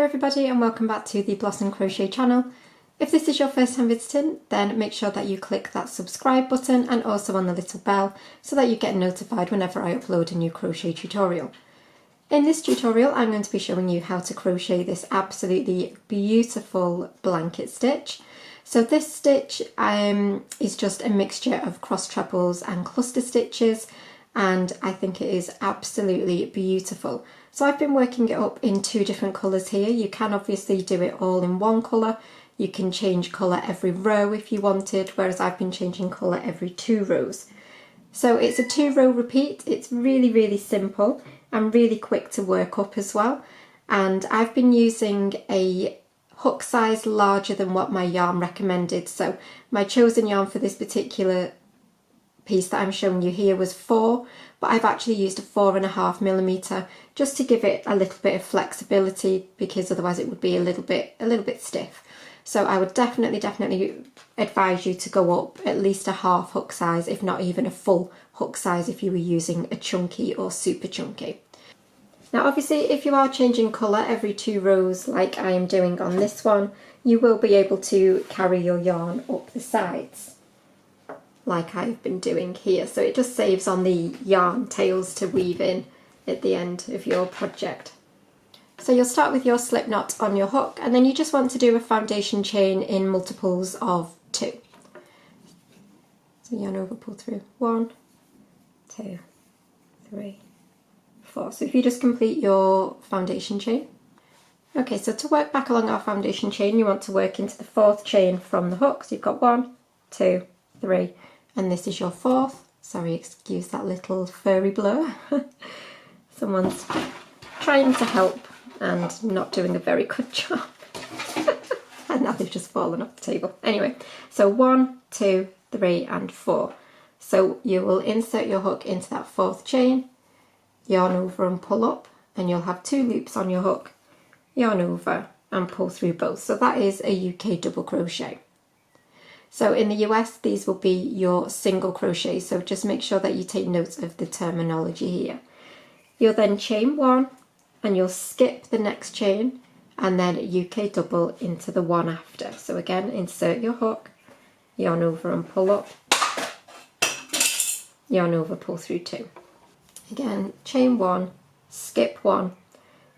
Hello everybody and welcome back to the Blossom Crochet channel. If this is your first time visiting, then make sure that you click that subscribe button and also on the little bell so that you get notified whenever I upload a new crochet tutorial. In this tutorial I'm going to be showing you how to crochet this absolutely beautiful blanket stitch. So this stitch is just a mixture of cross trebles and cluster stitches, and I think it is absolutely beautiful. So I've been working it up in two different colours here. You can obviously do it all in one colour. You can change colour every row if you wanted, whereas I've been changing colour every 2 rows. So it's a 2-row repeat. It's really simple and really quick to work up as well. And I've been using a hook size larger than what my yarn recommended. So my chosen yarn for this particular piece that I'm showing you here was 4, but I've actually used a 4.5mm just to give it a little bit of flexibility, because otherwise it would be a little bit stiff. So I would definitely advise you to go up at least a half hook size, if not even a full hook size if you were using a chunky or super chunky. Now obviously if you are changing colour every 2 rows like I am doing on this one, you will be able to carry your yarn up the sides like I've been doing here. So it just saves on the yarn tails to weave in at the end of your project. So you'll start with your slip knot on your hook, and then you just want to do a foundation chain in multiples of 2. So yarn over, pull through 1, 2, 3, 4. So if you just complete your foundation chain. Okay, so to work back along our foundation chain, you want to work into the 4th chain from the hook. So you've got 1, 2, 3, and this is your 4th. Sorry, excuse that little furry blur. Someone's trying to help and not doing a very good job. And now they've just fallen off the table. Anyway, so 1, 2, 3 and 4. So you will insert your hook into that 4th chain, yarn over and pull up, and you'll have 2 loops on your hook, yarn over and pull through both. So that is a UK double crochet. So in the US, these will be your single crochet, so just make sure that you take notes of the terminology here. You'll then chain 1 and you'll skip the next chain and then UK double into the one after. So again, insert your hook, yarn over and pull up, yarn over, pull through 2. Again, chain 1, skip 1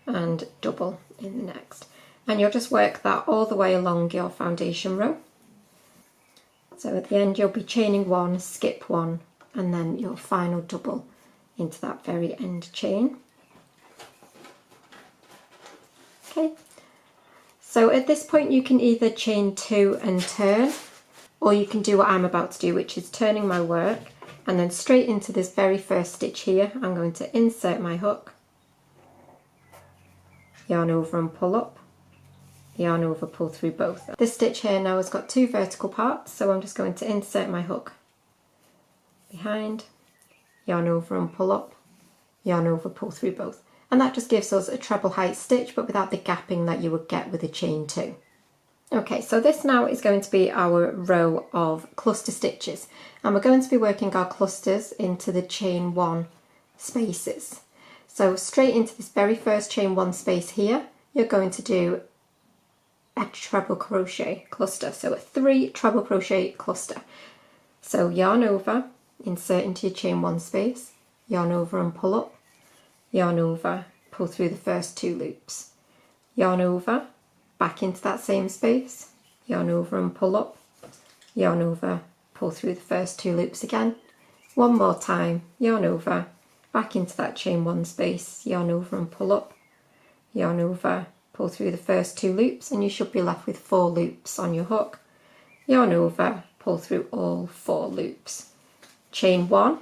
and double in the next. And you'll just work that all the way along your foundation row. So at the end you'll be chaining 1, skip 1, and then your final double into that very end chain. Okay, so at this point you can either chain 2 and turn, or you can do what I'm about to do, which is turning my work and then straight into this very first stitch here. I'm going to insert my hook, yarn over and pull up, yarn over, pull through both. This stitch here now has got 2 vertical parts, so I'm just going to insert my hook behind, yarn over and pull up, yarn over, pull through both. And that just gives us a treble height stitch, but without the gapping that you would get with a chain 2. Okay, so this now is going to be our row of cluster stitches, and we're going to be working our clusters into the chain 1 spaces. So straight into this very first chain 1 space here, you're going to do a treble crochet cluster, so a 3 treble crochet cluster. So yarn over, insert into your chain 1 space, yarn over and pull up, yarn over, pull through the first 2 loops, yarn over, back into that same space, yarn over and pull up, yarn over, pull through the first 2 loops again, one more time, yarn over, back into that chain 1 space, yarn over and pull up, yarn over, pull through the first 2 loops, and you should be left with 4 loops on your hook, yarn over, pull through all 4 loops, chain 1,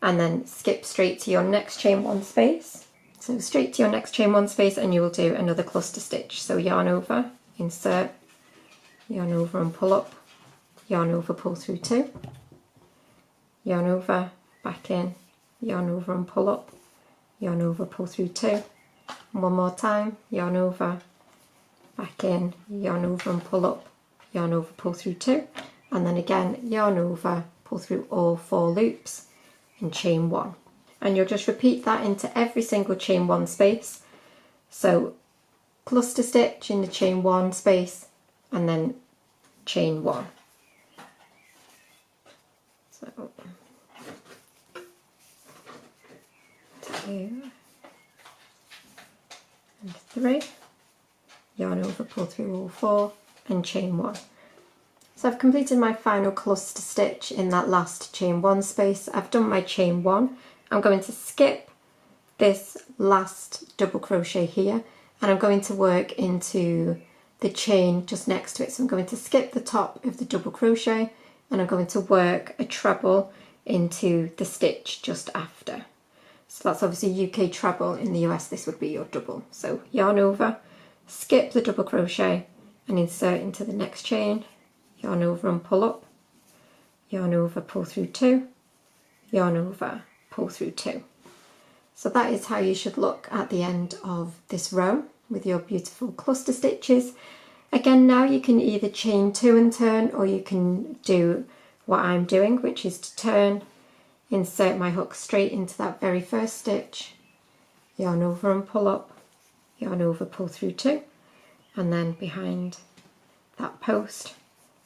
and then skip straight to your next chain 1 space. So straight to your next chain 1 space and you will do another cluster stitch. So yarn over, insert, yarn over and pull up, yarn over, pull through 2, yarn over, back in, yarn over and pull up, yarn over, pull through 2, one more time, yarn over, back in, yarn over and pull up, yarn over, pull through 2, and then again yarn over, pull through all 4 loops and chain 1. And you'll just repeat that into every single chain 1 space So cluster stitch in the chain 1 space and then chain 1. So 2 and 3, yarn over, pull through all 4 and chain 1. So I've completed my final cluster stitch in that last chain 1 space. I've done my chain 1. I'm going to skip this last double crochet here and I'm going to work into the chain just next to it. So I'm going to skip the top of the double crochet and I'm going to work a treble into the stitch just after. So that's obviously UK treble, in the US this would be your double. So yarn over, skip the double crochet and insert into the next chain, yarn over and pull up, yarn over, pull through 2, yarn over, pull through 2. So that is how you should look at the end of this row with your beautiful cluster stitches. Again, now you can either chain 2 and turn, or you can do what I'm doing, which is to turn, insert my hook straight into that very first stitch, yarn over and pull up, yarn over, pull through 2, and then behind that post,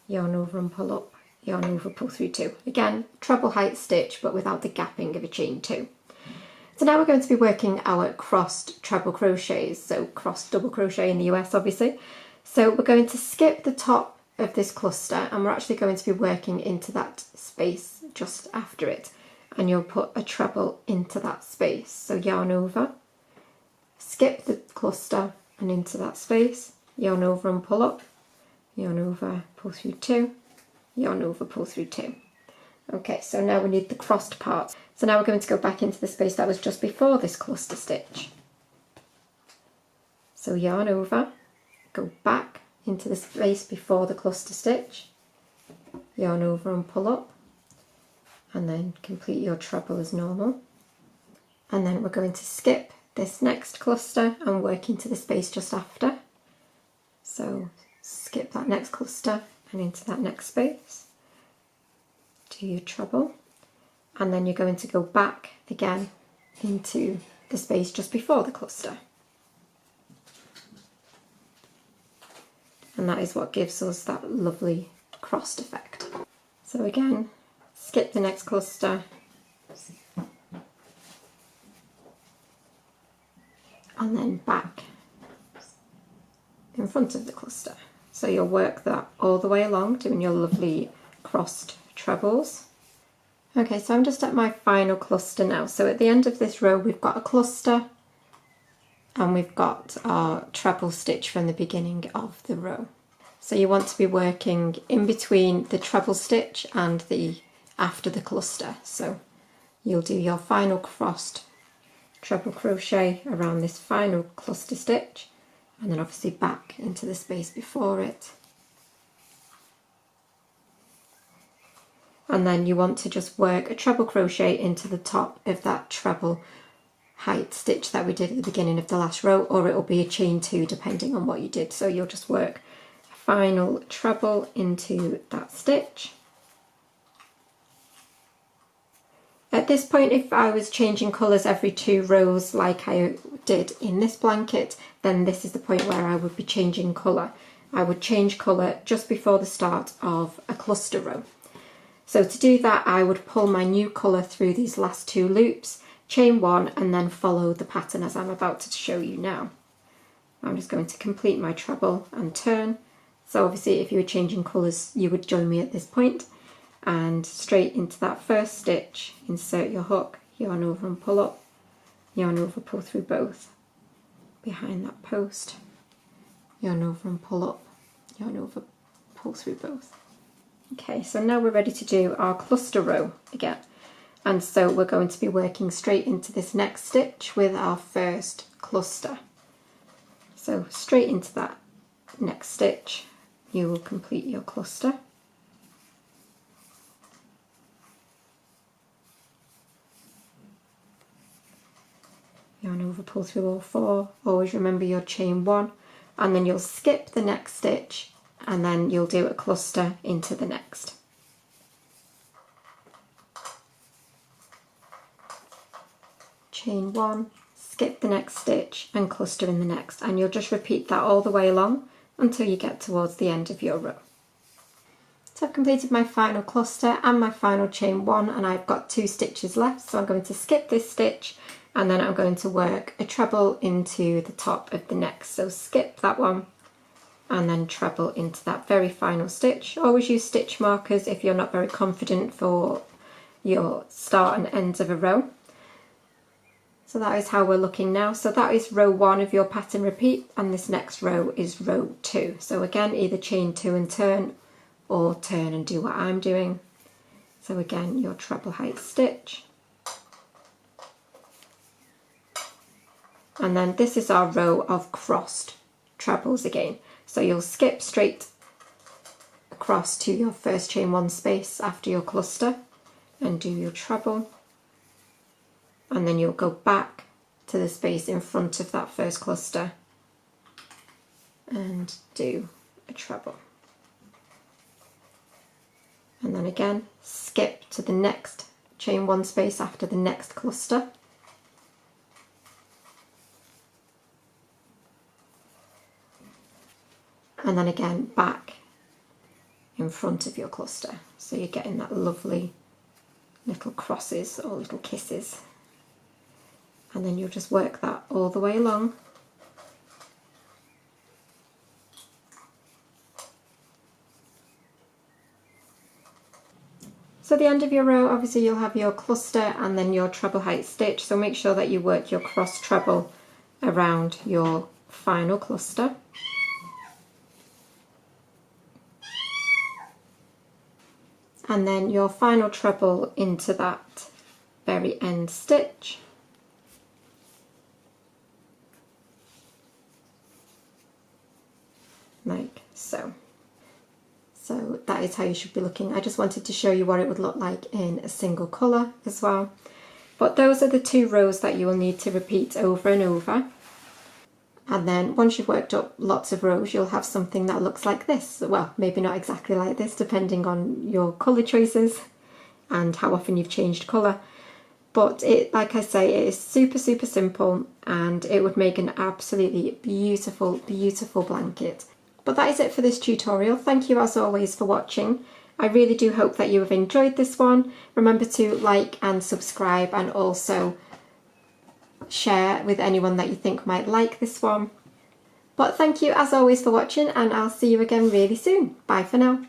yarn over and pull up, yarn over, pull through 2. Again, treble height stitch, but without the gapping of a chain 2. So now we're going to be working our crossed treble crochets, so crossed double crochet in the US obviously. So we're going to skip the top of this cluster and we're actually going to be working into that space just after it, and you'll put a treble into that space. So yarn over, skip the cluster and into that space, yarn over and pull up, yarn over, pull through 2, yarn over, pull through 2. Okay, so now we need the crossed part. So now we're going to go back into the space that was just before this cluster stitch. So yarn over, go back into the space before the cluster stitch, yarn over and pull up, and then complete your treble as normal. And then we're going to skip this next cluster and work into the space just after. So skip that next cluster and into that next space, do your treble, and then you're going to go back again into the space just before the cluster. And that is what gives us that lovely crossed effect. So again, skip the next cluster, and then back in front of the cluster. So you'll work that all the way along, doing your lovely crossed trebles. Okay, so I'm just at my final cluster now. So at the end of this row we've got a cluster and we've got our treble stitch from the beginning of the row. So you want to be working in between the treble stitch and the after the cluster. So you'll do your final crossed treble crochet around this final cluster stitch and then obviously back into the space before it. And then you want to just work a treble crochet into the top of that treble height stitch that we did at the beginning of the last row, or it will be a chain 2 depending on what you did. So you'll just work a final treble into that stitch. At this point, if I was changing colours every 2 rows like I did in this blanket, then this is the point where I would be changing colour. I would change colour just before the start of a cluster row. So to do that, I would pull my new colour through these last 2 loops, chain 1, and then follow the pattern as I'm about to show you now. I'm just going to complete my treble and turn. So obviously if you were changing colours, you would join me at this point, and straight into that first stitch, insert your hook, yarn over and pull up, yarn over, pull through both, behind that post, yarn over and pull up, yarn over, pull through both. Okay, so now we're ready to do our cluster row again. And so we're going to be working straight into this next stitch with our first cluster. So straight into that next stitch, you will complete your cluster. Yarn over, pull through all 4. Always remember your chain 1, and then you'll skip the next stitch and then you'll do a cluster into the next. Chain 1, skip the next stitch and cluster in the next, and you'll just repeat that all the way along until you get towards the end of your row. So I've completed my final cluster and my final chain 1, and I've got 2 stitches left, so I'm going to skip this stitch and then I'm going to work a treble into the top of the next. So skip that one and then treble into that very final stitch. Always use stitch markers if you're not very confident for your start and ends of a row. So that is how we're looking now. So that is row 1 of your pattern repeat, and this next row is row 2. So again, either chain 2 and turn, or turn and do what I'm doing. So again, your treble height stitch. And then this is our row of crossed trebles again. So you'll skip straight across to your first chain 1 space after your cluster and do your treble. And then you'll go back to the space in front of that first cluster and do a treble. And then again, skip to the next chain 1 space after the next cluster. And then again, back in front of your cluster. So you're getting that lovely little crosses or little kisses. And then you'll just work that all the way along. So at the end of your row, obviously you'll have your cluster and then your treble height stitch. So make sure that you work your cross treble around your final cluster. And then your final treble into that very end stitch. Like so. So that is how you should be looking. I just wanted to show you what it would look like in a single colour as well. But those are the 2 rows that you will need to repeat over and over. And then once you've worked up lots of rows, you'll have something that looks like this. Well, maybe not exactly like this, depending on your colour choices and how often you've changed colour. But it, like I say, it is super, super simple, and it would make an absolutely beautiful, beautiful blanket. But that is it for this tutorial. Thank you as always for watching. I really do hope that you have enjoyed this one. Remember to like and subscribe, and also share with anyone that you think might like this one. But thank you as always for watching, and I'll see you again really soon. Bye for now.